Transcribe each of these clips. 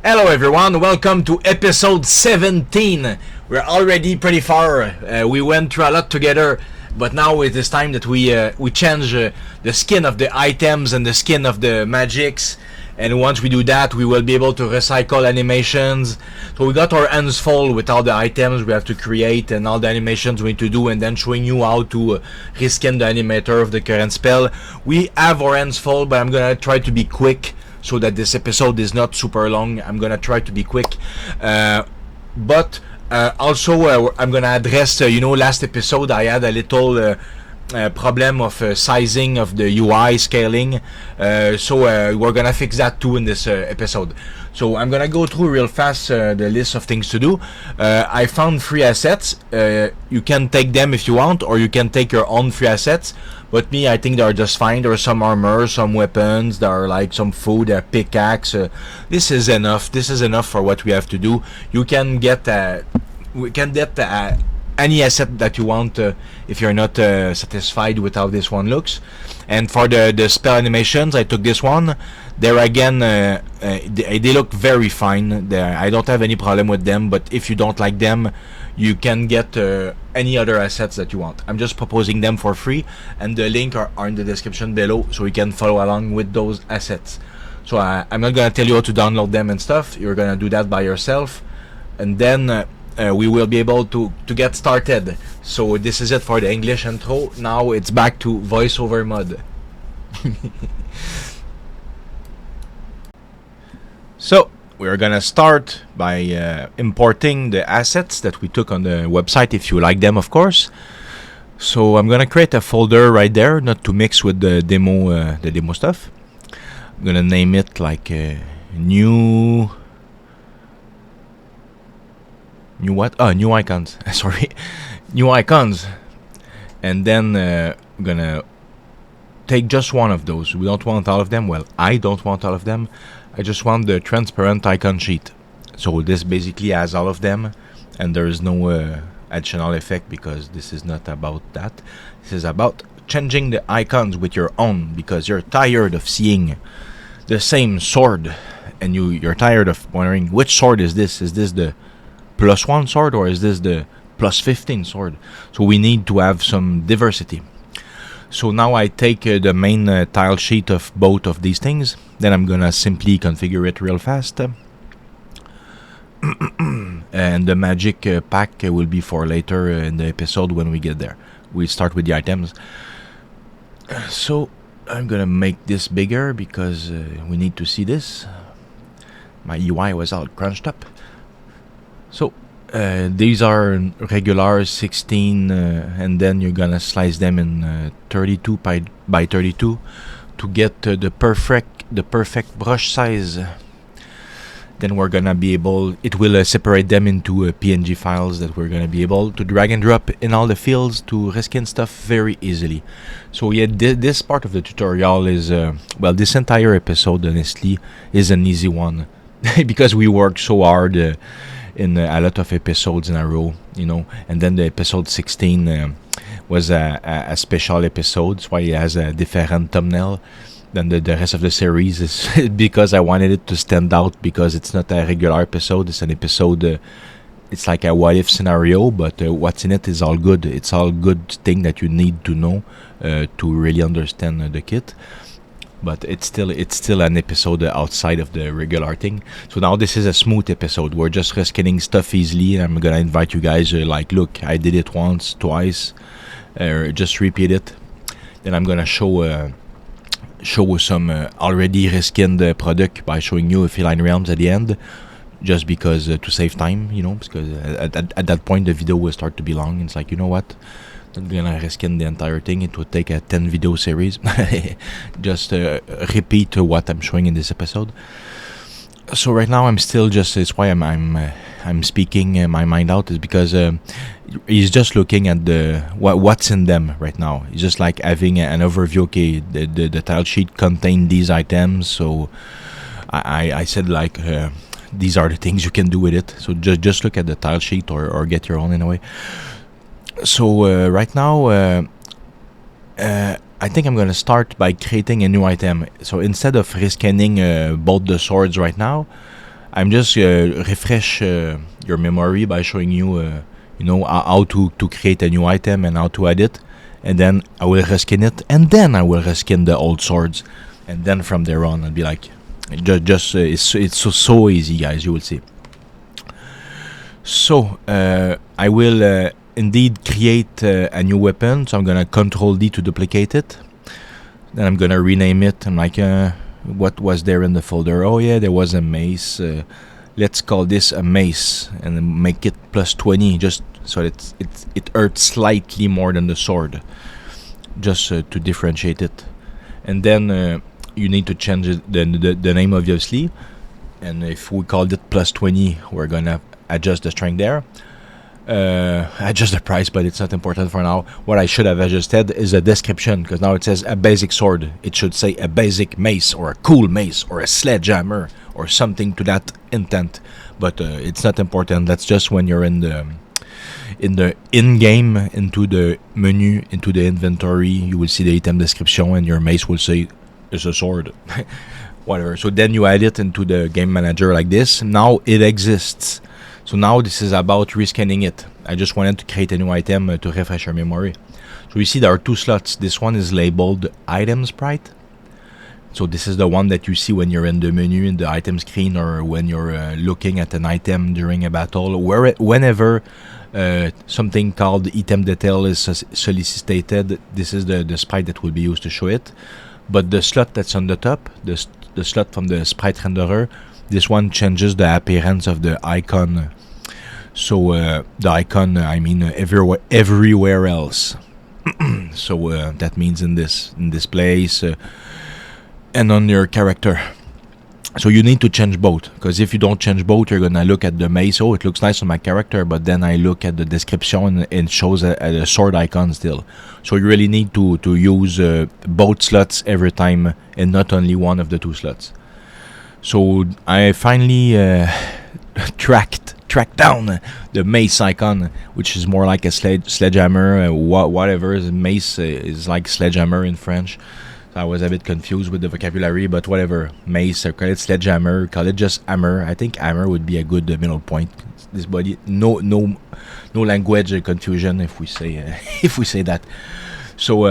Hello everyone, welcome to episode 17. We're already pretty far. We went through a lot together, but now it is time that we change the skin of the items and the skin of the magics. And once we do that, we will be able to recycle animations. So we got our hands full with all the items we have to create and all the animations we need to do, and then showing you how to reskin the animator of the current spell. We have our hands full, but I'm gonna try to be quick so that this episode is not super long. I'm gonna try to be quick, but also I'm gonna address, last episode I had a little problem of sizing of the UI scaling, so we're gonna fix that too in this episode. So I'm gonna go through real fast the list of things to do. I found free assets. You can take them if you want, or you can take your own free assets, but me, I think they are just fine. There are some armor, some weapons, there are like some food, a pickaxe. This is enough. This is enough for what we have to do. You can get any asset that you want if you're not satisfied with how this one looks. And for the spell animations, I took this one. There again, they look very fine. I don't have any problem with them, but if you don't like them, you can get any other assets that you want. I'm just proposing them for free, and the link are in the description below, so you can follow along with those assets. So I'm not gonna tell you how to download them and stuff. You're gonna do that by yourself, and then we will be able to get started. So this is it for the English intro. Now it's back to voiceover mode. So we're gonna start by importing the assets that we took on the website, if you like them, of course. So I'm gonna create a folder right there, not to mix with the demo stuff. I'm gonna name it like new icons. Sorry, new icons. And then I'm gonna take just one of those. We don't want all of them. Well, I don't want all of them. I just want the transparent icon sheet. So this basically has all of them, and there is no additional effect, because this is not about that. This is about changing the icons with your own, because you're tired of seeing the same sword, and you're tired of wondering which sword is this. Is this the +1 sword, or is this the +15 sword? So we need to have some diversity. So now I take the main tile sheet of both of these things. Then I'm gonna simply configure it real fast. And the magic pack will be for later in the episode when we get there. We start with the items. So I'm gonna make this bigger because we need to see this. My UI was all crunched up. So these are regular 16, and then you're gonna slice them in 32 by 32 to get the perfect brush size. Then we're gonna be able, it will separate them into PNG files that we're gonna be able to drag and drop in all the fields to reskin stuff very easily. So yeah, this part of the tutorial is this entire episode honestly is an easy one because we worked so hard in a lot of episodes in a row, and then the episode 16 was a special episode, so it has a different thumbnail than the rest of the series. Is because I wanted it to stand out, because it's not a regular episode, it's an episode, it's like a what if scenario, but what's in it is all good. It's all good thing that you need to know to really understand the kit. But it's still an episode outside of the regular thing. So now this is a smooth episode. We're just reskinning stuff easily, and I'm gonna invite you guys look, I did it once, twice, just repeat it. Then I'm gonna show some already reskinned product by showing you Feline Realms at the end, just because to save time, because at that point the video will start to be long. It's like, you know what, I'm gonna reskin the entire thing. It would take a 10 video series. Just repeat what I'm showing in this episode. So right now I'm still just, it's why I'm speaking my mind out, is because he's just looking at what's in them right now. He's just like having an overview. Okay, the tile sheet contained these items, so I said these are the things you can do with it. So just look at the tile sheet, or get your own in a way. So right now I think I'm gonna start by creating a new item. So instead of reskinning both the swords right now, I'm just refresh your memory by showing you, how to create a new item and how to add it, and then I will reskin it, and then I will reskin the old swords, and then from there on I'll be like, it's so easy, guys. You will see. So I will indeed create a new weapon. So I'm gonna Control D to duplicate it. Then I'm gonna rename it. I'm like, what was there in the folder? Oh yeah, there was a mace. Let's call this a mace and then make it plus 20, just so it hurts slightly more than the sword, just to differentiate it. And then you need to change the name, obviously. And if we called it plus 20, we're gonna adjust the strength there. Adjust the price, but it's not important for now. What I should have adjusted is the description, because now it says a basic sword. It should say a basic mace, or a cool mace, or a sledgehammer, or something to that intent. But it's not important. That's just when you're in the in-game, into the menu, into the inventory, you will see the item description, and your mace will say it's a sword. Whatever. So then you add it into the game manager like this. Now it exists. So now this is about reskinning it. I just wanted to create a new item to refresh our memory. So you see there are two slots. This one is labeled item sprite. So this is the one that you see when you're in the menu in the item screen, or when you're looking at an item during a battle. Whenever something called item detail is solicited, this is the sprite that will be used to show it. But the slot that's on the top, the slot from the sprite renderer, this one changes the appearance of the icon. So the icon, I mean everywhere else. So that means in this place and on your character. So you need to change both, because if you don't change both, you're gonna look at the mace. Oh, it looks nice on my character, but then I look at the description and it shows a sword icon still. So you really need to use both slots every time, and not only one of the two slots. So I finally tracked down the mace icon, which is more like a sledgehammer. Whatever, mace is like sledgehammer in French. I was a bit confused with the vocabulary, but whatever. Mace, call it sledgehammer, call it just hammer. I think hammer would be a good middle point. This body, no language confusion if we say if we say that. So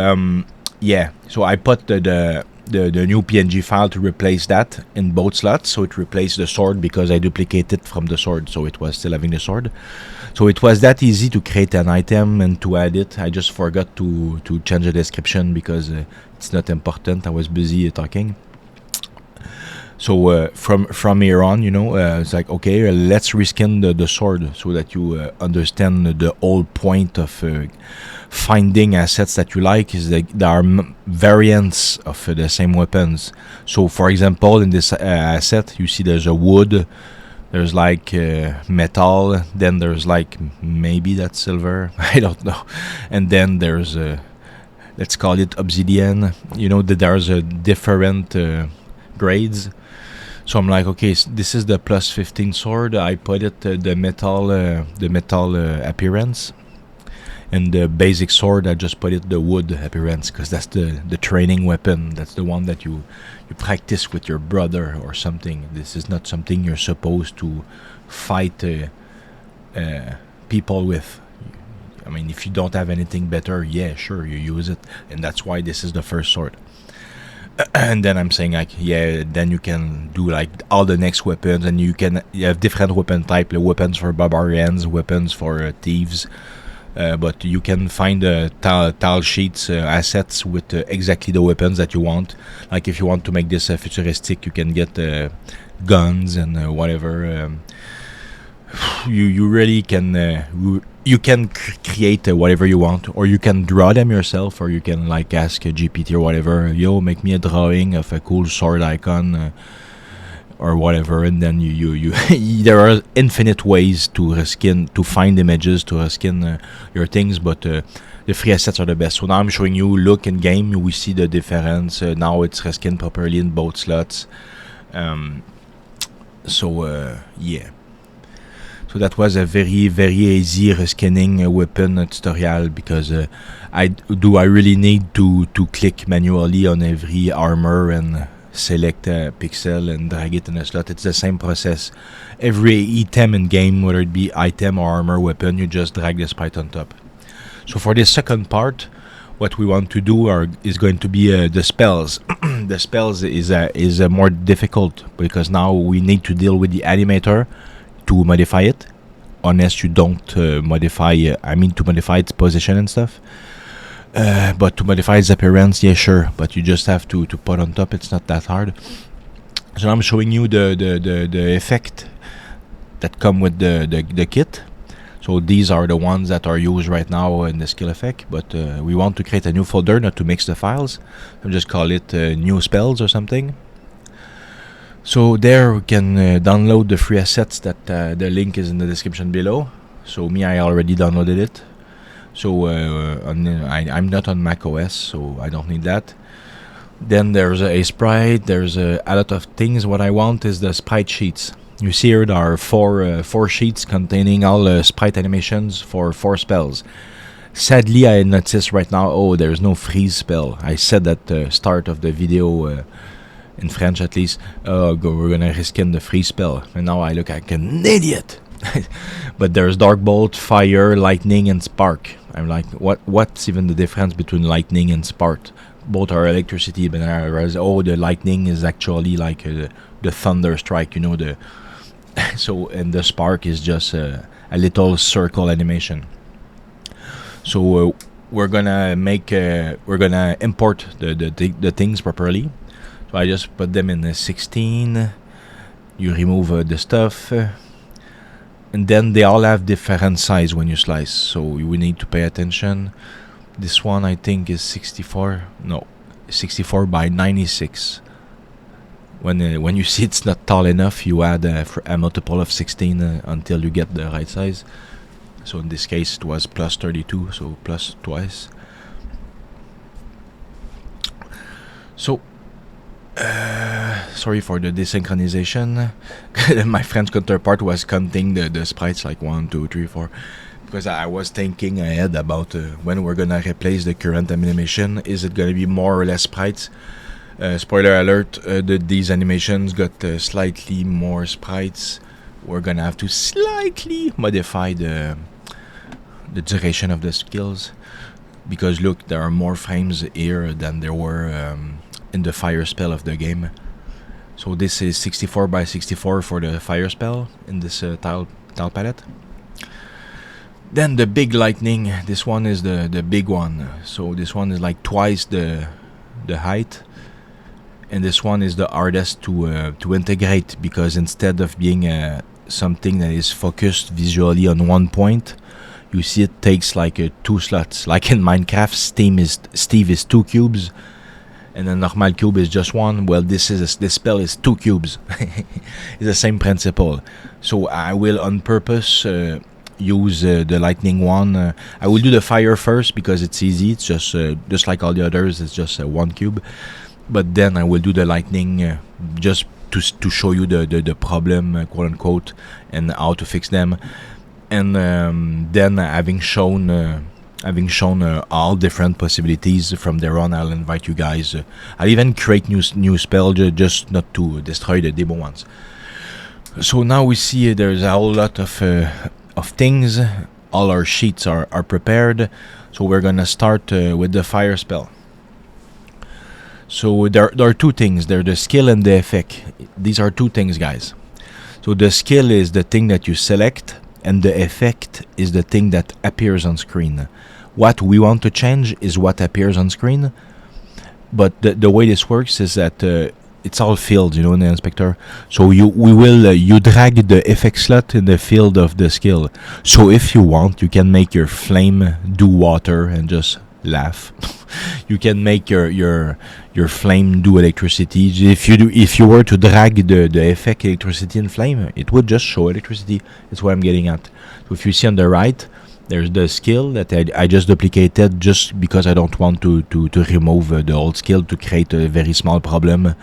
yeah. So I put the new PNG file to replace that in both slots. So it replaced the sword, because I duplicated from the sword, so it was still having the sword. So it was that easy to create an item and to add it. I just forgot to change the description, because it's not important. I was busy talking. So from here on, it's like, okay, let's reskin the sword, so that you understand the whole point of finding assets that you like. Is that there are variants of the same weapons. So for example, in this asset, you see there's a wood, there's like metal, then there's like, maybe that's silver, I don't know, and then there's let's call it obsidian. That there's a different grades. So I'm like, okay, this is the plus 15 sword. I put it the metal appearance, and the basic sword, I just put it the wood appearance, because that's the training weapon. That's the one that you practice with your brother or something. This is not something you're supposed to fight people with. I mean, if you don't have anything better, yeah, sure, you use it, and that's why this is the first sword. And then I'm saying, like, yeah, then you can do like all the next weapons, and you have different weapon type, weapons for barbarians, weapons for thieves, but you can find tile sheets assets with exactly the weapons that you want. Like if you want to make this futuristic, you can get guns and whatever. You really can you can create whatever you want, or you can draw them yourself, or you can like ask a GPT or whatever, yo, make me a drawing of a cool sword icon or whatever, and then you there are infinite ways to reskin, to find images, to reskin your things, but the free assets are the best. So now I'm showing you, look in game, we see the difference. Now it's reskin properly in both slots. Yeah. So that was a very, very easy reskinning weapon tutorial, because I really need to click manually on every armor and select a pixel and drag it in a slot. It's the same process. Every item in game, whether it be item or armor weapon, you just drag the sprite on top. So for this second part, what we want to do is going to be the spells. The spells is more difficult because now we need to deal with the animator to modify it, unless you don't modify. To modify its position and stuff. But to modify its appearance, yeah, sure. But you just have to put on top. It's not that hard. So I'm showing you the effect that come with the kit. So these are the ones that are used right now in the skill effect, but we want to create a new folder, not to mix the files. I'll just call it new spells or something. So there we can download the free assets that the link is in the description below. So I already downloaded it. So I'm not on Mac OS, so I don't need that. Then there's a sprite, there's a lot of things. What I want is the sprite sheets. You see here there are four sheets containing all sprite animations for 4 spells. Sadly, I noticed right now, there's no freeze spell. I said at the start of the video, in French at least, we're gonna reskin the freeze spell. And now I look like an idiot. But there's dark bolt, fire, lightning, and spark. I'm like, what's even the difference between lightning and spark? Both are electricity, but the lightning is actually like the thunder strike, so, and the spark is just a little circle animation. So we're gonna import the things properly. So I just put them in the 16. You remove the stuff, and then they all have different size when you slice. So we need to pay attention. This one I think is 64 by 96. When you see it's not tall enough, you add a multiple of 16 until you get the right size. So in this case it was plus 32, so plus twice. So sorry for the desynchronization. My French counterpart was counting the sprites like 1, 2, 3, 4, because I was thinking ahead about when we're gonna replace the current animation. Is it gonna be more or less sprites? Spoiler alert, these animations got slightly more sprites. We're gonna have to slightly modify the duration of the skills, because look, there are more frames here than there were in the fire spell of the game. So this is 64 by 64 for the fire spell in this tile palette. Then the big lightning, this one is the big one. So this one is like twice the height. And this one is the hardest to integrate, because instead of being something that is focused visually on one point, you see it takes like 2 slots. Like in Minecraft, Steve is 2 cubes, and a normal cube is just 1. Well, this spell is 2 cubes. It's the same principle. So I will on purpose use the lightning one. I will do the fire first because it's easy. It's just like all the others. It's just 1 cube. But then I will do the lightning just to show you the problem, quote unquote, and how to fix them. And then having shown all different possibilities, from there on I'll invite you guys. I'll even create new spell just not to destroy the demo ones. So now we see there's a whole lot of things. All our sheets are prepared. So we're gonna start with the fire spell. So there are 2 things. There's the skill and the effect. These are 2 things, guys. So the skill is the thing that you select, and the effect is the thing that appears on screen. What we want to change is what appears on screen. But the way this works is that it's all fields, in the inspector. So you drag the effect slot in the field of the skill. So if you want, you can make your flame do water and just laugh. You can make your flame do electricity. If you were to drag the effect electricity and flame, it would just show electricity. That's what I'm getting at. So if you see on the right, there's the skill that I just duplicated, just because I don't want to remove the old skill to create a very small problem.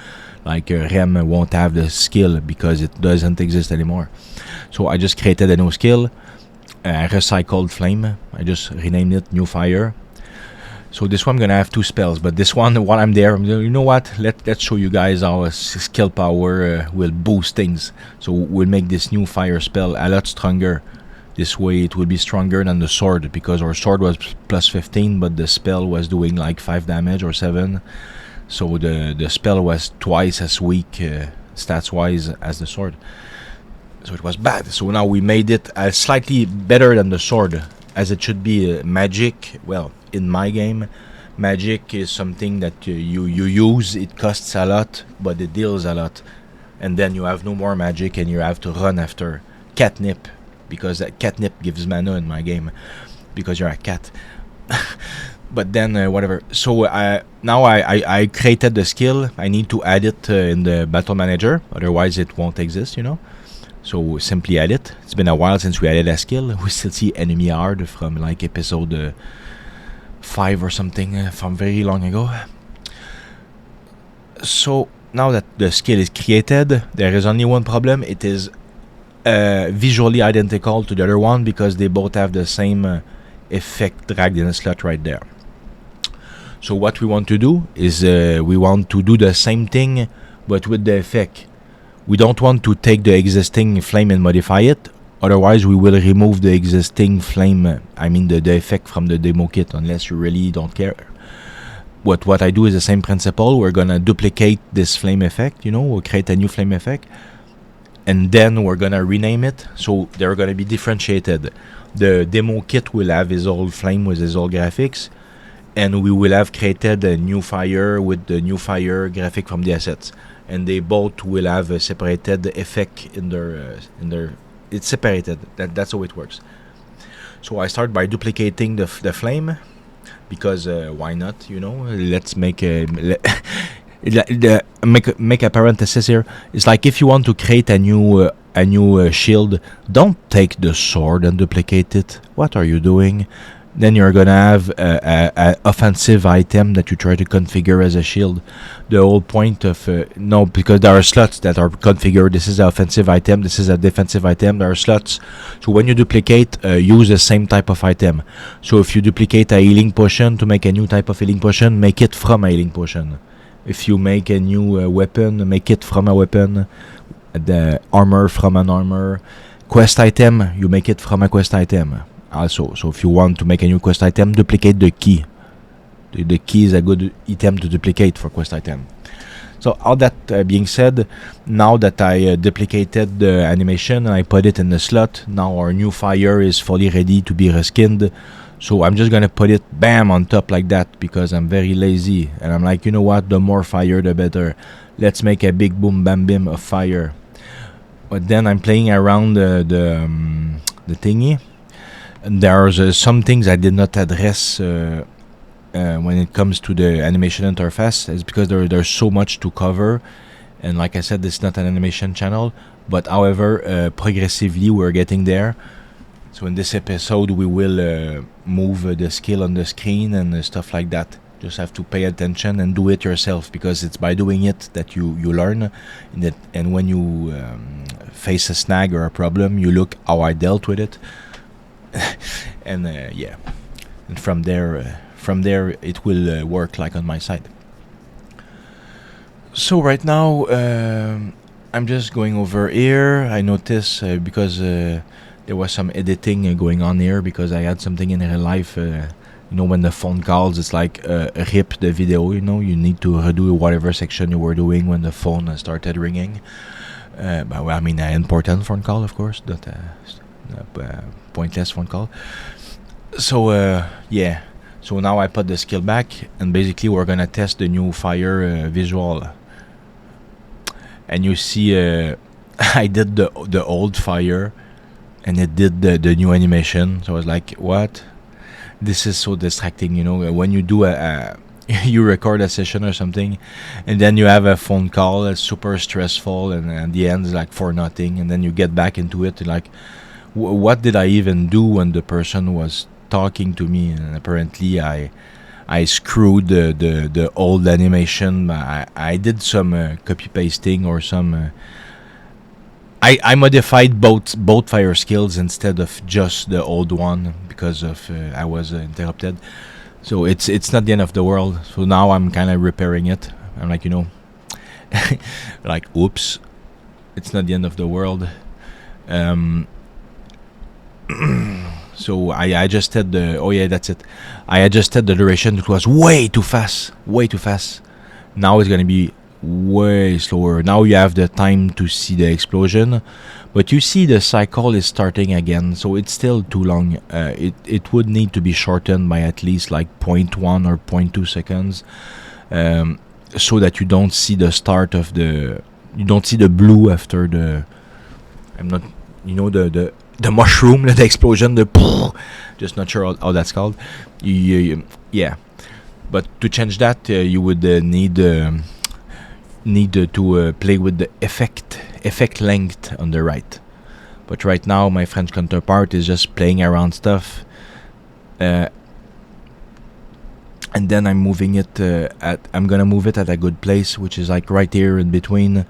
Like Rem won't have the skill because it doesn't exist anymore. So I just created a new skill, recycled flame. I just renamed it New Fire. So this one I'm gonna have 2 spells, but this one, while I'm there, you know what? Let's show you guys how a skill power will boost things. So we'll make this new fire spell a lot stronger. This way it will be stronger than the sword, because our sword was plus 15, but the spell was doing like 5 damage or 7. So the spell was twice as weak stats wise as the sword. So it was bad. So now we made it slightly better than the sword, as it should be. Magic, well, in my game, magic is something that you use. It costs a lot, but it deals a lot. And then you have no more magic and you have to run after catnip, because catnip gives mana in my game, because you're a cat. But then whatever. So now I created the skill. I need to add it in the battle manager, otherwise it won't exist, you know. So simply add it. It's been a while since we added a skill. We still see enemy hard from like episode 5 or something from very long ago. So now that the skill is created, there is only one problem. It is visually identical to the other one, because they both have the same effect dragged in a slot right there. So what we want to do is we want to do the same thing, but with the effect. We don't want to take the existing flame and modify it, otherwise we will remove the existing flame, I mean the effect from the demo kit, unless you really don't care. What I do is the same principle. We're gonna duplicate this flame effect, you know, we'll create a new flame effect, and then we're gonna rename it, so they're gonna be differentiated. The demo kit will have his old flame with his old graphics, and we will have created a new fire with the new fire graphic from the assets. And they both will have a separated effect in their it's separated. That's how it works. So I start by duplicating the flame, because why not, you know. Let's make a make a parenthesis here. It's like, if you want to create a new shield, don't take the sword and duplicate it. What are you doing? Then you're gonna have a offensive item that you try to configure as a shield. The whole point of no, because there are slots that are configured. This is an offensive item, this is a defensive item. There are slots. So when you duplicate, use the same type of item. So if you duplicate a healing potion to make a new type of healing potion, make it from a healing potion. If you make a new weapon, make it from a weapon. The armor from an armor. Quest item, you make it from a quest item. Also, so if you want to make a new quest item, duplicate the key. The key is a good item to duplicate for quest item. So all that being said, now that I duplicated the animation and I put it in the slot, now our new fire is fully ready to be reskinned. So I'm just gonna put it bam on top like that, because I'm very lazy, and I'm like, you know what, the more fire the better. Let's make a big boom bam bim of fire. But then I'm playing around the thingy. And there's some things I did not address when it comes to the animation interface. It's because there's so much to cover, and like I said, this is not an animation channel, but however progressively we're getting there. So in this episode we will move the skill on the screen and stuff like that. Just have to pay attention and do it yourself, because it's by doing it that you learn. And when you face a snag or a problem, you look how I dealt with it. And yeah, and from there it will work like on my side. So right now I'm just going over here. I notice because there was some editing going on here, because I had something in real life. You know, when the phone calls, it's like rip the video, you know, you need to redo whatever section you were doing when the phone started ringing. But well, I mean, an important phone call, of course, not pointless phone call. So yeah, so now I put the skill back, and basically we're gonna test the new fire visual. And you see I did the old fire, and it did the new animation. So I was like, what? This is so distracting, you know, when you do you record a session or something, and then you have a phone call that's super stressful, and at the end it's like for nothing, and then you get back into it, and like, what did I even do when the person was talking to me? And apparently I screwed the old animation. I did some copy pasting, or some I modified both fire skills instead of just the old one, because of I was interrupted. So it's not the end of the world. So now I'm kind of repairing it. I'm like, like, oops, it's not the end of the world. So I adjusted the, oh yeah, that's it. I adjusted the duration. It was way too fast. Now it's gonna be way slower. Now you have the time to see the explosion, but you see the cycle is starting again, so it's still too long. It would need to be shortened by at least like 0.1 or 0.2 seconds, so that you don't see the start of you don't see the blue after the, I'm not, the mushroom, the explosion, just not sure how that's called. Yeah, but to change that, you would need to play with the effect length on the right. But right now my French counterpart is just playing around stuff, and then I'm moving it I'm gonna move it at a good place, which is like right here in between,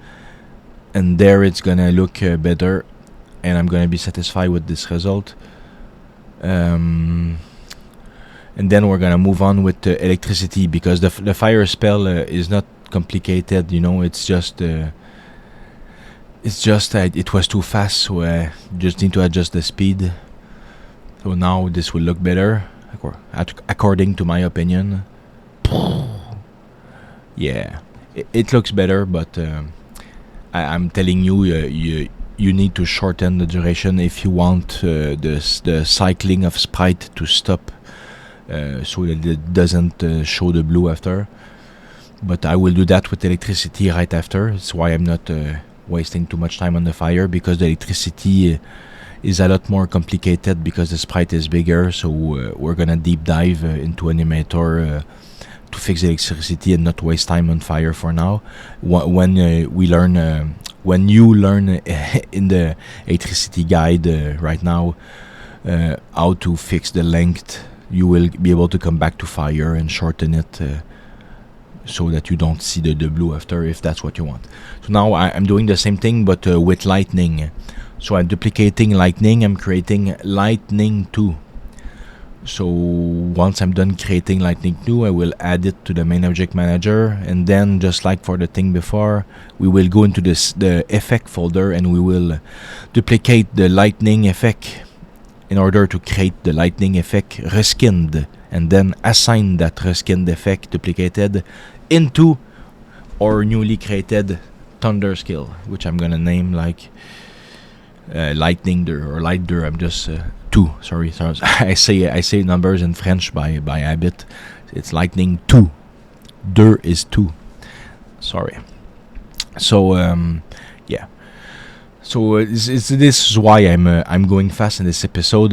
and there it's gonna look better, and I'm gonna be satisfied with this result. And then we're gonna move on with the electricity, because the fire spell is not complicated, it's just it was too fast, so I just need to adjust the speed. So now this will look better, according to my opinion. Yeah, it looks better, but I'm telling you, you need to shorten the duration if you want the cycling of sprite to stop, so that it doesn't show the blue after. But I will do that with electricity right after. That's why I'm not wasting too much time on the fire, because the electricity is a lot more complicated because the sprite is bigger. So we're gonna deep dive into Animator to fix the electricity and not waste time on fire for now. When you learn in the electricity guide right now how to fix the length, you will be able to come back to fire and shorten it, so that you don't see the blue after, if that's what you want. So now I'm doing the same thing, but with lightning. So I'm duplicating lightning. I'm creating lightning 2. So once I'm done creating lightning 2, I will add it to the main object manager, and then just like for the thing before, we will go into the effect folder, and we will duplicate the lightning effect in order to create the lightning effect reskinned, and then assign that reskinned effect duplicated into our newly created thunder skill, which I'm gonna name like lightning or lighter. I'm just 2. Sorry. I say numbers in French by habit. It's lightning 2. Der is 2. Sorry. So yeah. So this is why I'm going fast in this episode.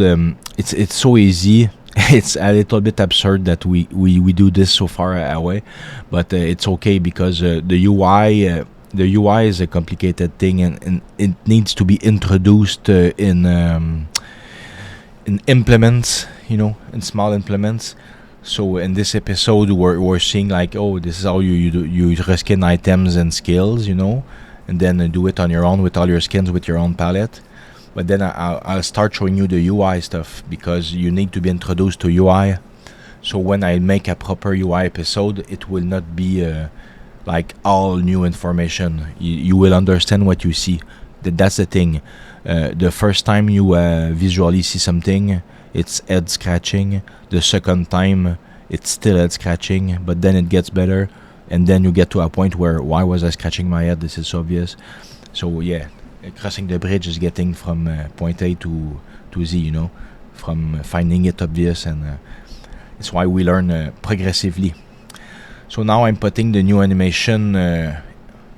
It's so easy. It's a little bit absurd that we do this so far away, but it's okay, because the UI is a complicated thing, and it needs to be introduced in implements, in small implements. So in this episode, we're seeing like, oh, this is how you reskin items and skills, and then do it on your own with all your skins with your own palette. But then I'll start showing you the UI stuff, because you need to be introduced to UI. So when I make a proper UI episode, it will not be like all new information. You will understand what you see. That's the thing. The first time you visually see something, it's head scratching. The second time, it's still head scratching, but then it gets better. And then you get to a point where, why was I scratching my head? This is obvious. So yeah. Crossing the bridge is getting from point A to Z, from finding it obvious, and it's why we learn progressively. So now I'm putting the new animation,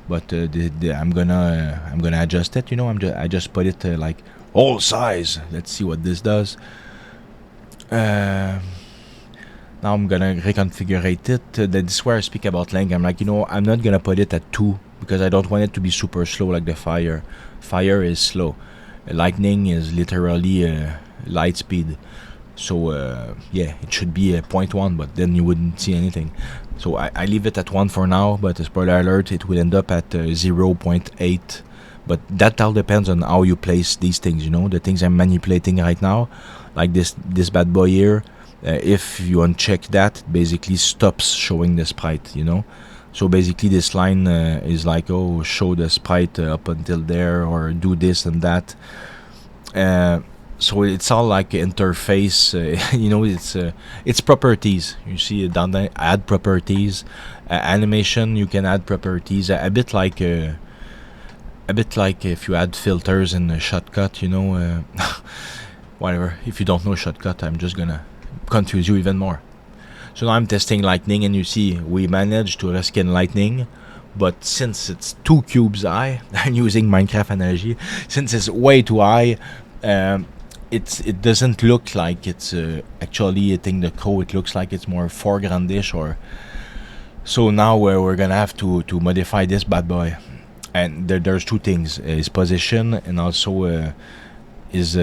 but I'm gonna adjust it. I just put it like all size. Let's see what this does. Now I'm gonna reconfigure it. This is where I speak about length. I'm like, I'm not gonna put it at 2, because I don't want it to be super slow like the fire. Fire is slow. Lightning is literally light speed. So yeah, it should be 0.1, but then you wouldn't see anything. So I leave it at 1 for now, but spoiler alert, it will end up at 0.8. But that all depends on how you place these things, the things I'm manipulating right now. Like this bad boy here, If you uncheck that, it basically stops showing the sprite, you know. So basically this line is like, oh, show the sprite up until there, or do this and that. So it's all like interface, you know. It's properties. You see down there, add properties, animation. You can add properties, a bit like if you add filters in a shortcut, you know. Whatever. If you don't know shortcut, I'm just gonna confuse you even more. So now I'm testing lightning, and you see we managed to reskin lightning, but since it's 2 cubes high, I'm using Minecraft analogy. Since it's way too high, it doesn't look like it's actually hitting the core. It looks like it's more foregroundish, or so. Now we're gonna have to modify this bad boy, and there's 2 things: his position, and also his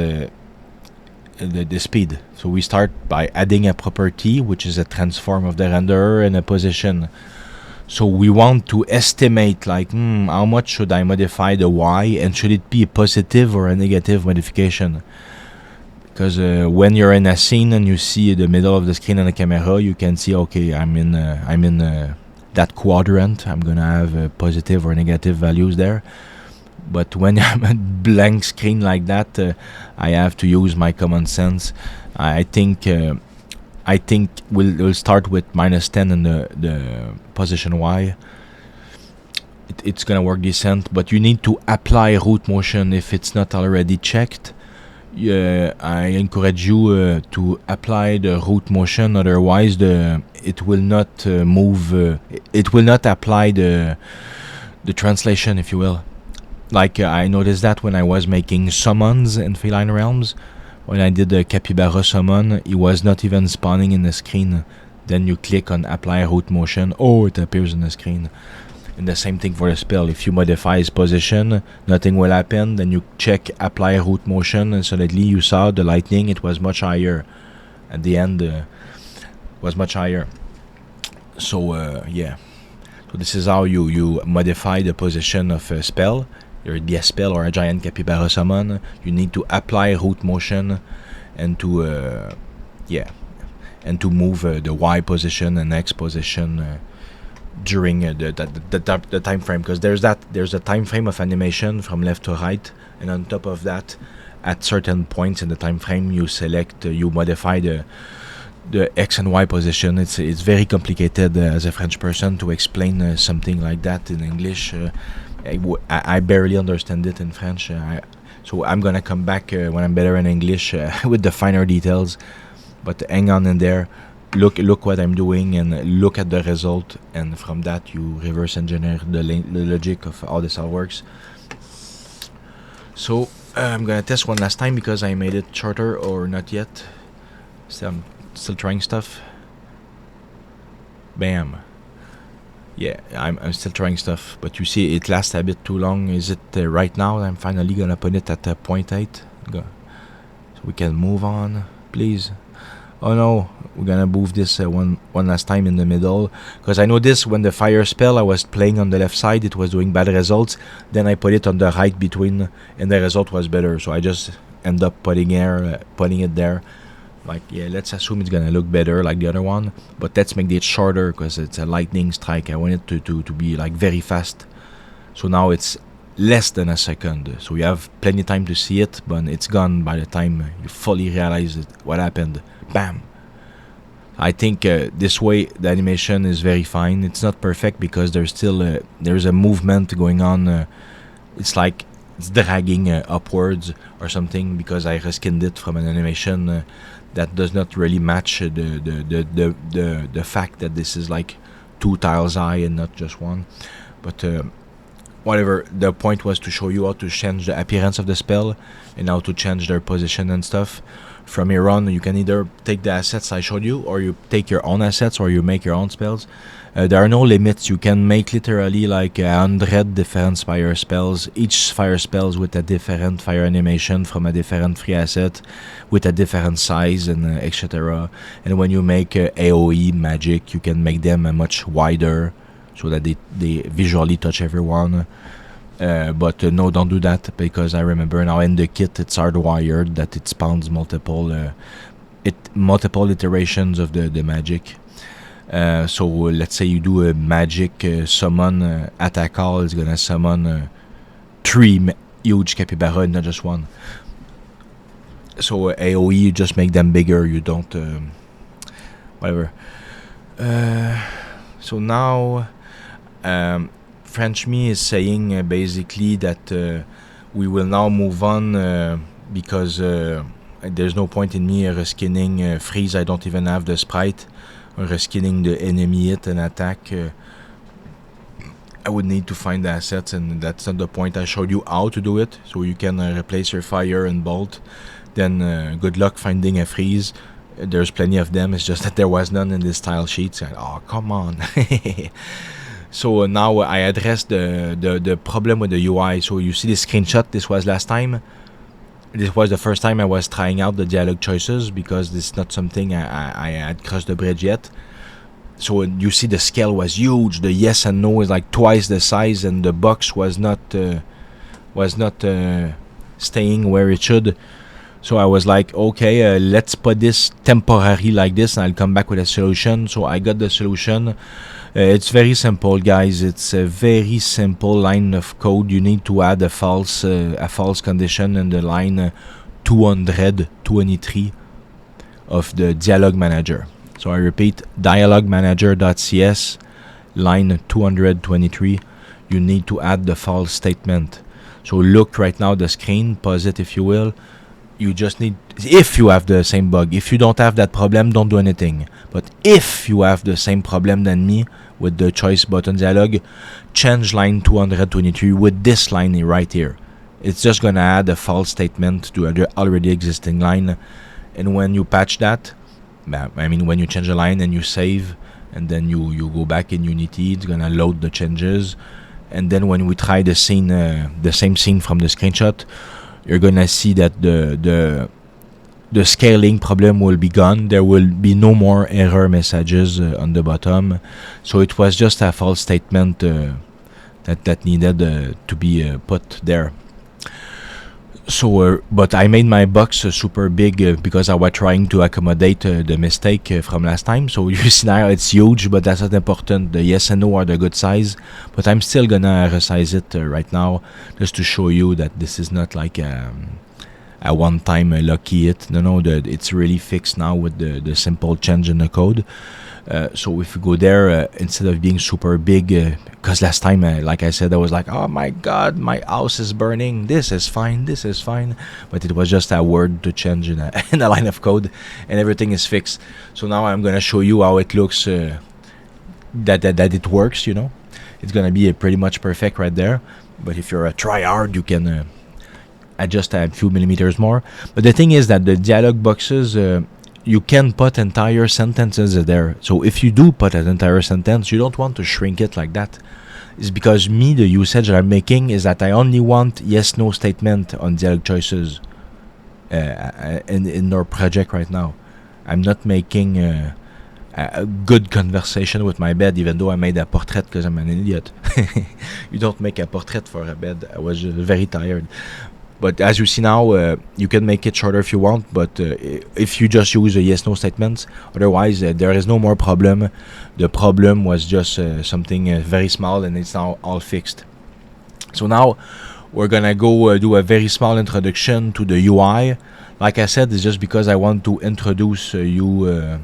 the speed. So we start by adding a property, which is a transform of the renderer, and a position. So we want to estimate, like, how much should I modify the Y, and should it be a positive or a negative modification? Because when you're in a scene and you see the middle of the screen on the camera, you can see, okay, I'm in that quadrant. I'm gonna have positive or negative values there. But when I'm a blank screen like that, I have to use my common sense. I think we'll start with -10 in the position Y. It's gonna work decent, but you need to apply root motion if it's not already checked. I encourage you to apply the root motion. Otherwise, it will not move. It will not apply the translation, if you will. Like I noticed that when I was making summons in Feline Realms, when I did the capybara summon, it was not even spawning in the screen. Then you click on apply root motion, oh, it appears in the screen. And the same thing for the spell. If you modify his position, nothing will happen. Then you check apply root motion, and suddenly you saw the lightning. It was much higher. At the end, was much higher. So yeah. So this is how you modify the position of a spell. Your DS spell or a giant capybara summon. You need to apply root motion, and to and to move the Y position and X position during the time frame, because there's a time frame of animation from left to right, and on top of that, at certain points in the time frame, you select you modify the X and Y position. It's very complicated as a French person to explain something like that in English. I barely understand it in French. So I'm gonna come back when I'm better in English with the finer details. But hang on in there. Look what I'm doing, and look at the result, and from that you reverse engineer the logic of how this all works. So I'm gonna test one last time because I made it shorter, or not yet. I'm still trying stuff. Bam. Yeah, I'm still trying stuff, but you see it lasts a bit too long. Is it right now? I'm finally gonna put it at 0.8. So we can move on, please. Oh no, we're gonna move this one last time in the middle, because I noticed when the fire spell I was playing on the left side, it was doing bad results. Then I put it on the right between, and the result was better. So I just end up putting it there. Like, yeah, let's assume it's gonna look better like the other one, but let's make it shorter because it's a lightning strike. I want it to be like very fast. So now it's less than a second, so you have plenty of time to see it, but it's gone by the time you fully realize what happened. Bam. I think this way the animation is very fine. It's not perfect because there's still there's a movement going on. It's like it's dragging upwards or something, because I reskinned it from an animation that does not really match the fact that this is like 2 tiles high and not just one. But whatever, the point was to show you how to change the appearance of the spell and how to change their position and stuff. From here on, you can either take the assets I showed you, or you take your own assets, or you make your own spells. There are no limits. You can make literally like 100 different fire spells, each fire spells with a different fire animation from a different free asset, with a different size, and etc. And when you make AoE magic, you can make them much wider, so that they visually touch everyone. But no, don't do that, because I remember now in the kit it's hardwired that it spawns multiple multiple iterations of the magic. So let's say you do a magic summon attack call, it's gonna summon 3 huge capybara, not just one. So AoE, you just make them bigger, you don't whatever. So now French Me is saying basically that we will now move on because there's no point in me reskinning freeze. I don't even have the sprite. Reskinning the enemy hit and attack. I would need to find the assets, and that's not the point. I showed you how to do it, so you can replace your fire and bolt. Then good luck finding a freeze. There's plenty of them. It's just that there was none in this tile sheet. Oh, come on. So now I addressed the problem with the UI. So you see this screenshot. This was last time. This was the first time I was trying out the dialogue choices because this is not something I had crossed the bridge yet. So you see the scale was huge. The yes and no is like twice the size, and the box was not staying where it should. So I was like, okay, let's put this temporary like this, and I'll come back with a solution. So I got the solution. It's very simple, guys. It's a very simple line of code. You need to add a false condition in the line 223 of the dialogue manager. So I repeat, dialogue manager.cs line 223. You need to add the false statement. So look right now the screen, pause it if you will. You just need, if you have the same bug. If you don't have that problem, don't do anything. But if you have the same problem than me with the choice button dialog, change line 223 with this line right here. It's just gonna add a false statement to the already existing line. And when you patch that, I mean when you change a line and you save, and then you go back in Unity, it's gonna load the changes. And then when we try the scene, the same scene from the screenshot, you're gonna see that the scaling problem will be gone. There will be no more error messages on the bottom. So it was just a false statement that needed to be put there. So, but I made my box super big because I was trying to accommodate the mistake from last time. So you see now it's huge, but that's not important. The yes and no are the good size, but I'm still gonna resize it right now just to show you that this is not like a one-time lucky hit. No, it's really fixed now with the simple change in the code. So if you go there, instead of being super big, because last time, like I said, I was like, oh my god, my house is burning, this is fine, but it was just a word to change in a line of code, and everything is fixed. So now I'm gonna show you how it looks, that it works, you know. It's gonna be pretty much perfect right there, but if you're a tryhard, you can adjust a few millimeters more. But the thing is that the dialog boxes, you can put entire sentences there. So if you do put an entire sentence, you don't want to shrink it like that. It's because the usage that I'm making is that I only want yes/no statement on dialog choices in our project right now. I'm not making a good conversation with my bed, even though I made a portrait because I'm an idiot. You don't make a portrait for a bed. I was very tired. But as you see now, you can make it shorter if you want, but if you just use a yes/no statements, otherwise there is no more problem. The problem was just something very small, and it's now all fixed. So now we're gonna go do a very small introduction to the UI. Like I said, it's just because I want to introduce you.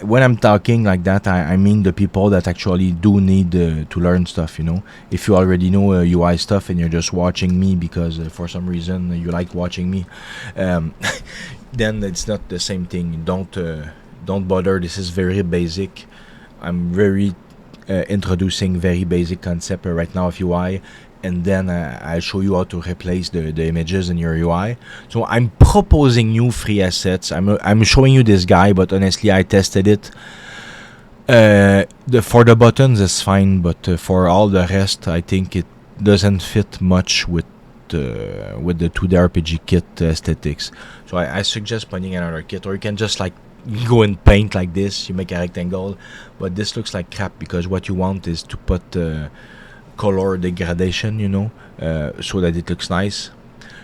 When I'm talking like that, I mean the people that actually do need to learn stuff, you know. If you already know UI stuff and you're just watching me because for some reason you like watching me, then it's not the same thing. Don't bother. This is very basic. I'm very introducing very basic concept right now of UI, and then I'll show you how to replace the images in your UI. So I'm proposing you free assets. I'm showing you this guy, but honestly I tested it. For the buttons it's fine, but for all the rest I think it doesn't fit much with the 2D RPG kit aesthetics. So I suggest finding another kit, or you can just like go and paint like this. You make a rectangle, but this looks like crap because what you want is to put color degradation, you know, so that it looks nice.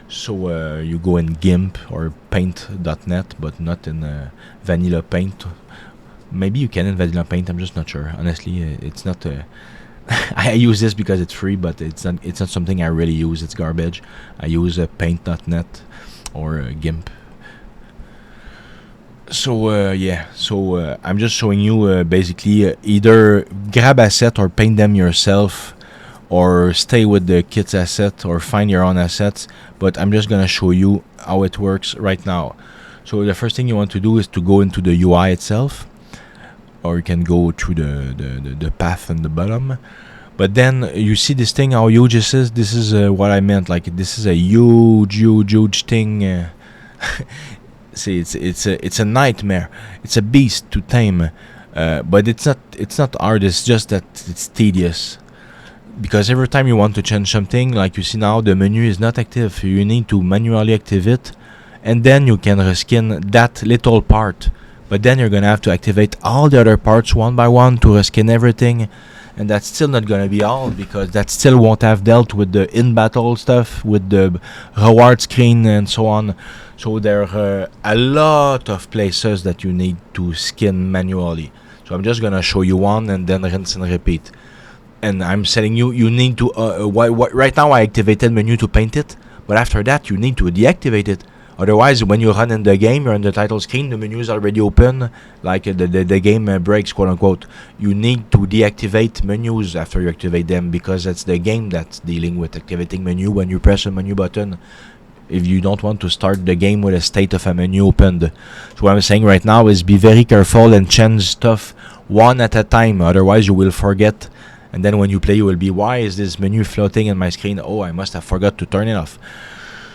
So you go in GIMP or paint.net, but not in vanilla paint. Maybe you can in vanilla paint, I'm just not sure. Honestly, it's not I use this because it's free, but it's not something I really use. It's garbage. I use paint.net or GIMP. So I'm just showing you basically either grab asset or paint them yourself, or stay with the kit's asset or find your own assets. But I'm just gonna show you how it works right now. So the first thing you want to do is to go into the UI itself, or you can go through the path on the bottom. But then you see this thing, how huge this is. This is what I meant. Like, this is a huge thing. See, it's a nightmare. It's a beast to tame, but it's not hard. It's just that it's tedious, because every time you want to change something, like you see now, the menu is not active. You need to manually activate it, and then you can reskin that little part. But then you're gonna have to activate all the other parts one by one to reskin everything. And that's still not gonna be all, because that still won't have dealt with the in-battle stuff, with the reward screen and so on. So there are a lot of places that you need to skin manually. So I'm just gonna show you one and then rinse and repeat. And I'm telling you, you need to, right now I activated menu to paint it, but after that you need to deactivate it. Otherwise, when you run in the game, you're on the title screen, the menu is already open, like the game breaks, quote unquote. You need to deactivate menus after you activate them, because it's the game that's dealing with activating menu when you press a menu button. If you don't want to start the game with a state of a menu opened. So what I'm saying right now is be very careful and change stuff one at a time, otherwise you will forget. And then when you play, you will be, why is this menu floating in my screen? Oh, I must have forgot to turn it off.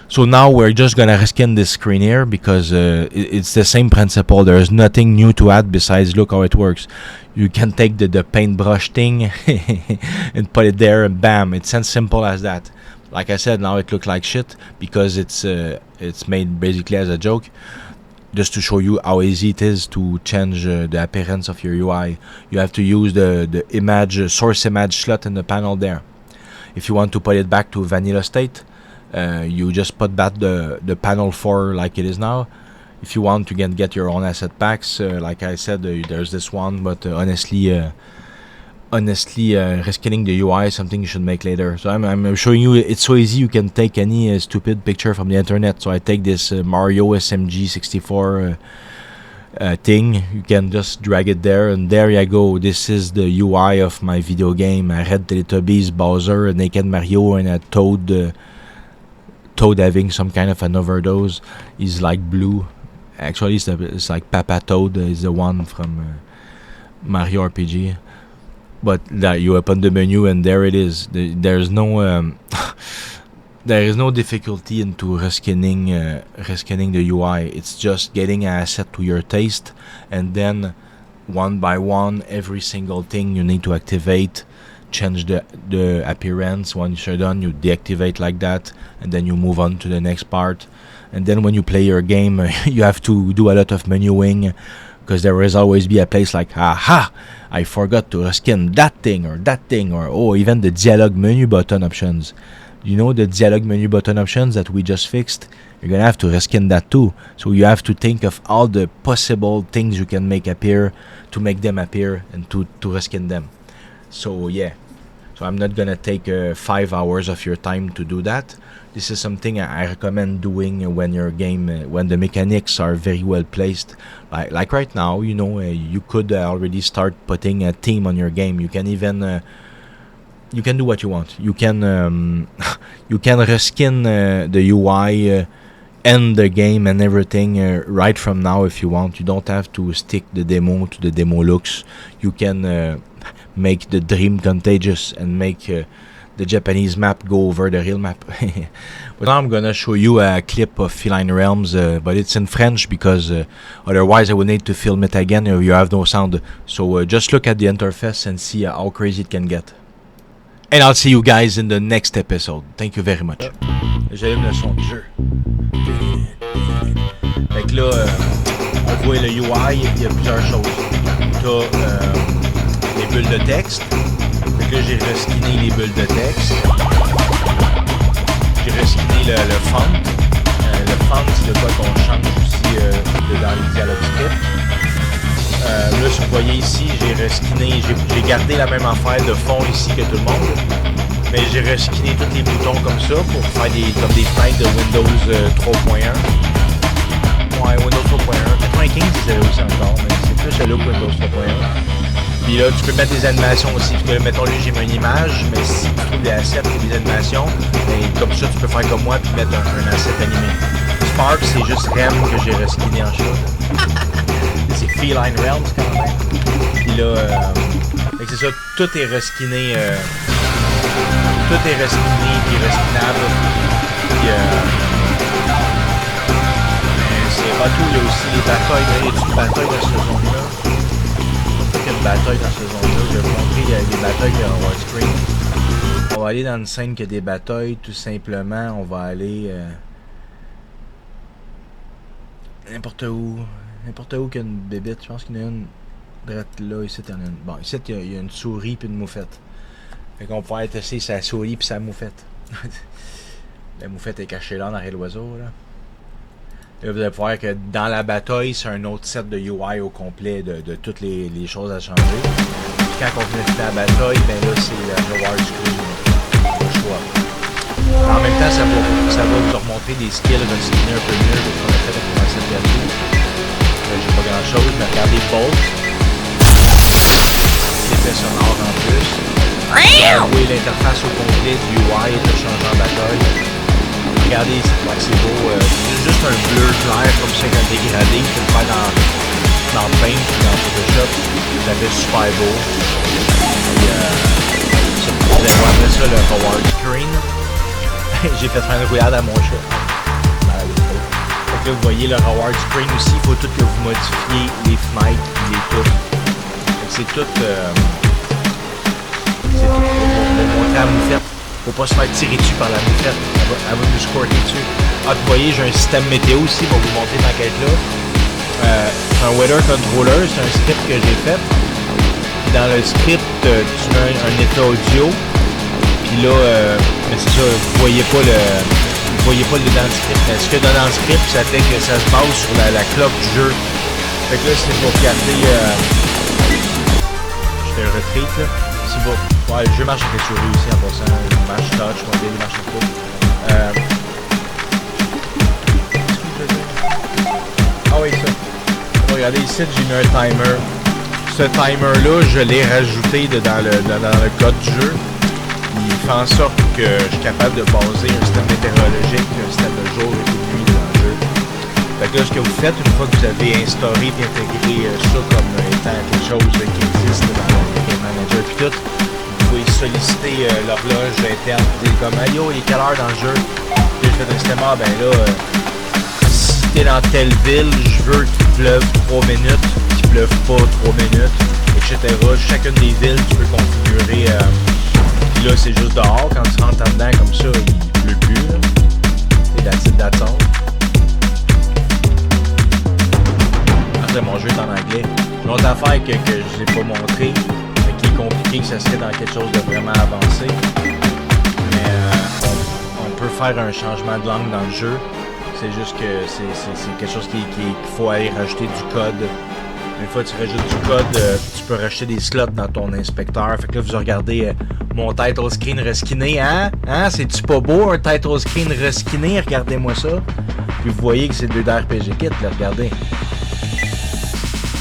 So now we're just gonna reskin this screen here, because it's the same principle. There's nothing new to add besides look how it works. You can take the paintbrush thing and put it there, and bam, it's as simple as that. Like I said, now it looks like shit because it's made basically as a joke, just to show you how easy it is to change the appearance of your UI. You have to use the image source image slot in the panel there. If you want to put it back to vanilla state, you just put back the panel 4 like it is now. If you want, you can get your own asset packs. Like I said, there's this one, but honestly, reskinning the UI is something you should make later. So I'm showing you, it's so easy. You can take any stupid picture from the internet. So I take this Mario SMG 64 thing. You can just drag it there, and there you go. This is the UI of my video game. I had Teletubbies, Bowser, a naked Mario, and a Toad. Toad having some kind of an overdose. He's like blue. Actually, it's like Papa Toad is the one from Mario RPG. But you open the menu and there it is. There's no there is no difficulty into reskinning the UI. It's just getting an asset to your taste, and then one by one, every single thing you need to activate. Change the appearance. Once you're done, you deactivate like that, and then you move on to the next part. And then when you play your game, you have to do a lot of menuing, because there will always be a place like, aha, I forgot to reskin that thing, or oh, even the dialogue menu button options. You know, the dialogue menu button options that we just fixed, you're gonna have to reskin that too. So you have to think of all the possible things you can make appear, to make them appear, and to reskin them. So yeah, so I'm not gonna take 5 hours of your time to do that. This is something I recommend doing when your game, when the mechanics are very well placed. Like right now, you know, you could already start putting a theme on your game. You can even you can do what you want. You can you can reskin the UI, end the game and everything right from now if you want. You don't have to stick the demo to the demo looks. You can make the dream contagious and make the Japanese map go over the real map. But now I'm gonna show you a clip of Feline Realms, but it's in French, because otherwise I would need to film it again. You have no sound. So just look at the interface and see how crazy it can get. And I'll see you guys in the next episode. Thank you very much. J'allume le son du jeu. Fait que là, on voit le UI, il y a plusieurs choses. T'as les bulles de texte. Fait que là, j'ai reskinné les bulles de texte. j'ai reskinné le font. Le font, c'est de quoi qu'on change aussi dans les dialogues script. Là, si vous voyez ici, j'ai reskinné, j'ai gardé la même affaire de fond ici que tout le monde. Mais j'ai reskinné tous les boutons comme ça pour faire comme des fenêtres de Windows 3.1. Ouais, Windows 3.1. 95, ils avaient aussi encore, mais c'est plus le look Windows 3.1. Puis là, tu peux mettre des animations aussi. Parce que là, mettons, lui, j'ai mis une image, mais si tu trouves des assets et des animations, ben, comme ça, tu peux faire comme moi puis mettre un asset animé. Spark, c'est juste Rem que j'ai reskiné en chat. C'est Feline Realms quand même. Puis là, c'est ça, tout est reskiné. Tout est reskiné puis reskinable. Puis c'est retour, il y a aussi les batailles. Il y a une bataille dans cette zone-là. Il y a une bataille dans cette zone-là. Je vais vous montrer, il y a des batailles qui ont screen. On va aller dans une scène qui a des batailles, tout simplement. On va aller n'importe où. N'importe où qu'il y a une bébête. Je pense qu'il y en a une drette là. Ici, il y en a une. Bon, ici, il y a une souris puis une moufette. Fait qu'on pourrait tester sa souris puis sa moufette. La moufette est cachée là, en arrière de l'oiseau, là. Là, vous allez voir que dans la bataille, c'est un autre set de UI au complet de toutes les choses à changer. Puis quand on finit la bataille, ben là, c'est le reward screen. Le choix. En même temps, ça va vous remontrer des skills, reskinner un peu mieux de ce qu'on a fait avec le set dernier. J'ai pas grand chose, mais regardez Bolt. L'effet sonore en plus. Oui, l'interface au complet du UI est changé en bataille. Regardez, c'est beau. C'est juste un bleu clair comme ça, avec un dégradé. Tu peux le faire dans Paint, dans Photoshop. Ça fait super beau. Vous allez voir après ça le reward screen. J'ai fait faire une rouillade à mon chat. Donc là, vous voyez le reward screen aussi. Il faut tout que vous modifiez les fenêtres, les tout. C'est tout. C'est tout pour montrer à la moufette. Faut pas se faire tirer dessus par la moufette. Elle va nous squirter dessus. Ah, vous voyez, j'ai un système météo aussi pour vous montrer ma quête là. C'est un weather controller, c'est un script que j'ai fait. Puis dans le script, tu mets un état audio. Puis là, mais c'est ça, vous voyez pas le dans le script. Mais ce que dans le script, ça fait que ça se base sur la clock du jeu. Fait que là, c'est pour regarder. Je fais un retreat là. C'est bon. Ouais, le jeu marche avec les souris aussi en passant. Il marche touch, mobile, il marche sur tout. Ah oui, ça. Regardez ici, j'ai mis un timer. Ce timer-là, je l'ai rajouté dans le code du jeu. Il fait en sorte que je suis capable de baser un système météorologique, un système de jour et de nuit dans le jeu. Fait que là, ce que vous faites, une fois que vous avez instauré et intégré ça comme étant quelque chose qui existe dans le Game Manager puis tout, vous pouvez solliciter l'horloge interne et dire comme « Yo, il est quelle heure dans le jeu? » Puis je fais un système, ah ben là, si t'es dans telle ville, je veux qu'il pleuve 3 minutes, qu'il pleuve pas 3 minutes, etc. Chacune des villes, tu peux configurer. Puis là, c'est juste dehors, quand tu rentres en dedans comme ça, il pleut plus. Là. Et that's all. Après, mon jeu est en anglais. Une autre affaire que je n'ai pas montré, mais qui est compliqué, que ça serait dans quelque chose de vraiment avancé. Mais on peut faire un changement de langue dans le jeu. C'est juste que c'est quelque chose qu'il faut aller rajouter du code. Une fois que tu rajoutes du code, tu peux rajouter des slots dans ton inspecteur. Fait que là, vous regardez mon title screen reskinné. Hein? C'est-tu pas beau, un title screen reskinné? Regardez-moi ça. Puis vous voyez que c'est le 2D RPG Kit, là. Regardez.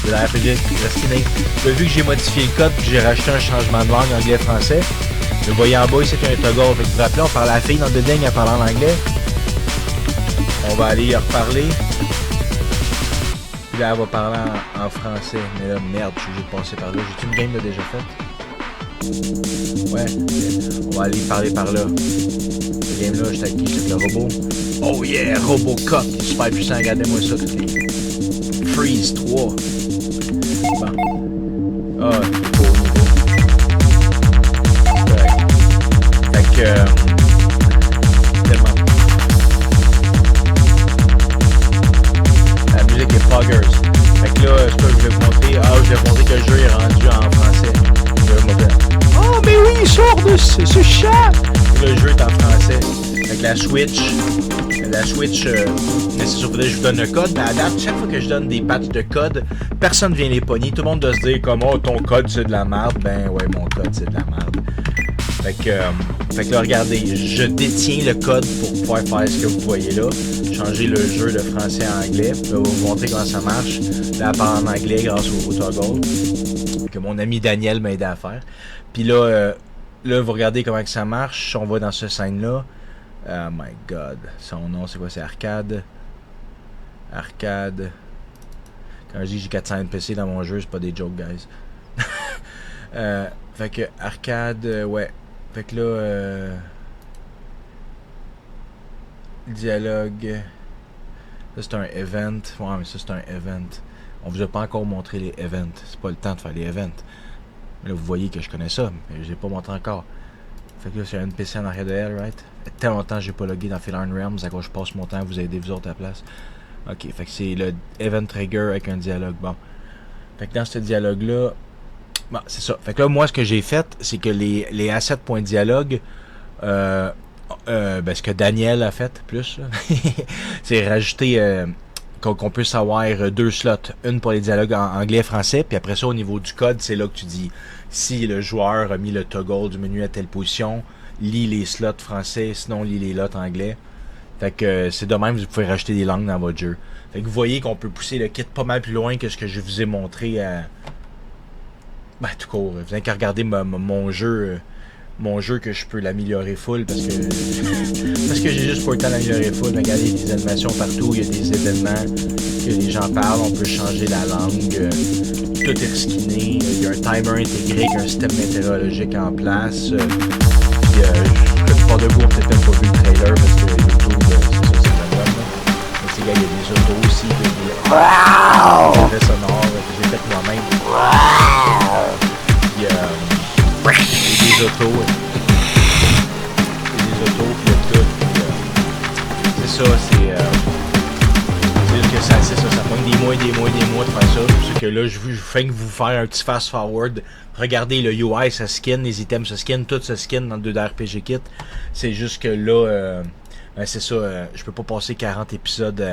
Le RPG reskinné. Vu que j'ai modifié le code, puis j'ai rajouté un changement de langue anglais-français. Vous voyez en bas ici qu'il y a un toggle. Fait que vous vous rappelez, on parlait à la fille dans le building, elle parlait en anglais. On va aller y reparler. Puis là, elle va parler en français. Mais là, merde, je suis obligé de passer par là. J'ai-tu une game là déjà faite? Ouais. On va aller parler par là. Cette game-là, j'étais avec qui? J'étais avec le robot. Oh yeah, Robocop. Il est super puissant. Regardez-moi ça. Freeze 3. Bon. Ah, c'est beau niveau. C'est correct. Fait que... tellement... La musique est poggers. Fait que là, c'est pas que je vais vous montrer. Ah, je vais vous montrer que le jeu est rendu en français. Je vais vous montrer. Oh, mais oui, il sort de ce chat! Le jeu est en français. Fait la Switch, mais c'est sûr, faudrait que je vous donne le code. Mais à date, chaque fois que je donne des patchs de code, personne vient les pogner. Tout le monde doit se dire comme, oh, ton code c'est de la merde. Ben ouais, mon code c'est de la merde. Fait que là, regardez, je détiens le code pour pouvoir faire ce que vous voyez là. Changer le jeu de français à anglais. Là, on va vous montrer comment ça marche. Là, elle parle en anglais grâce au toggle que mon ami Daniel m'a aidé à faire. Puis là, vous regardez comment que ça marche. On va dans ce scène-là. Oh my god. Son nom, c'est quoi? C'est Arcade. Arcade. Quand je dis j'ai 400 NPC dans mon jeu, c'est pas des jokes, guys. Fait que Arcade, ouais. Fait que là, dialogue. Ça c'est un event. Ouais, mais ça c'est un event. On vous a pas encore montré les events. C'est pas le temps de faire les events. Mais là, vous voyez que je connais ça, mais je l'ai pas montré encore. Fait que là, c'est un NPC en arrière de elle, right? Ça fait tellement longtemps que j'ai pas logué dans Feline Realms, à quoi je passe mon temps à vous aider vous autres à la place. Ok, fait que c'est le event trigger avec un dialogue. Bon. Fait que dans ce dialogue-là, bon, c'est ça. Fait que là, moi, ce que j'ai fait, c'est que les assets.dialogue, ce que Daniel a fait, plus, c'est rajouter qu'on puisse avoir 2 slots. Une pour les dialogues en anglais et français, puis après ça, au niveau du code, c'est là que tu dis si le joueur a mis le toggle du menu à telle position, lis les slots français, sinon lis les slots anglais. Fait que c'est de même, vous pouvez rajouter des langues dans votre jeu. Fait que vous voyez qu'on peut pousser le kit pas mal plus loin que ce que je vous ai montré à... Ben, tout court, vous n'avez qu'à regarder mon jeu que je peux l'améliorer full parce que j'ai juste pas le temps d'améliorer full. Regardez, il y a des animations partout, il y a des événements que les gens parlent, on peut changer la langue, tout est reskinné, il y a un timer intégré avec un système météorologique en place. Puis je suis pas de vous, peut-être même pas vu le trailer parce que YouTube, c'est ça, c'est la bonne. Mais il y a des autos aussi, des effets sonores que j'ai fait moi-même. Puis des autos, puis tout. C'est ça, c'est que ça prend des mois de faire ça. C'est que là, je fais que vous faire un petit fast forward. Regardez le UI, ça skin, les items se skin, tout se skin dans le 2D RPG Kit. C'est juste que là, c'est ça, je peux pas passer 40 épisodes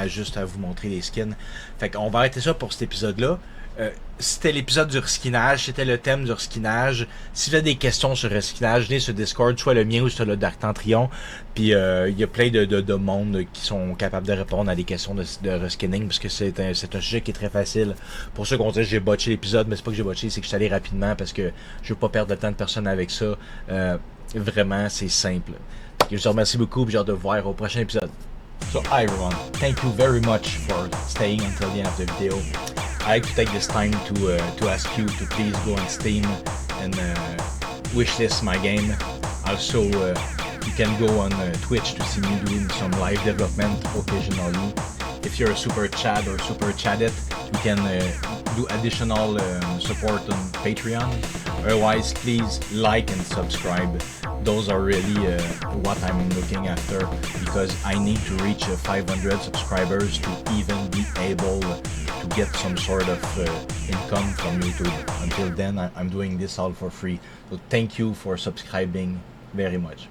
juste à vous montrer les skins. Fait qu'on va arrêter ça pour cet épisode-là. C'était l'épisode du reskinage, c'était le thème du reskinage. Si vous avez des questions sur le reskinage, venez sur Discord, soit le mien ou sur le d'Arctentrion. Puis il y a plein de monde qui sont capables de répondre à des questions de reskinning, parce que c'est un sujet qui est très facile. Pour ceux qu'on dit que j'ai botché l'épisode, mais c'est pas que j'ai botché, c'est que je suis allé rapidement parce que je veux pas perdre de temps de personne avec ça. Vraiment, c'est simple. Je vous remercie beaucoup, et j'ai hâte de vous voir au prochain épisode. So hi everyone, thank you very much for staying until the end of the video. I like to take this time to ask you to please go on Steam and wishlist my game. Also, you can go on Twitch to see me doing some live development occasionally. If you're a super chat or super chatted, you can do additional support on Patreon. Otherwise, please like and subscribe. Those are really what I'm looking after, because I need to reach 500 subscribers to even be able to get some sort of income from YouTube. Until then, I'm doing this all for free. So thank you for subscribing very much.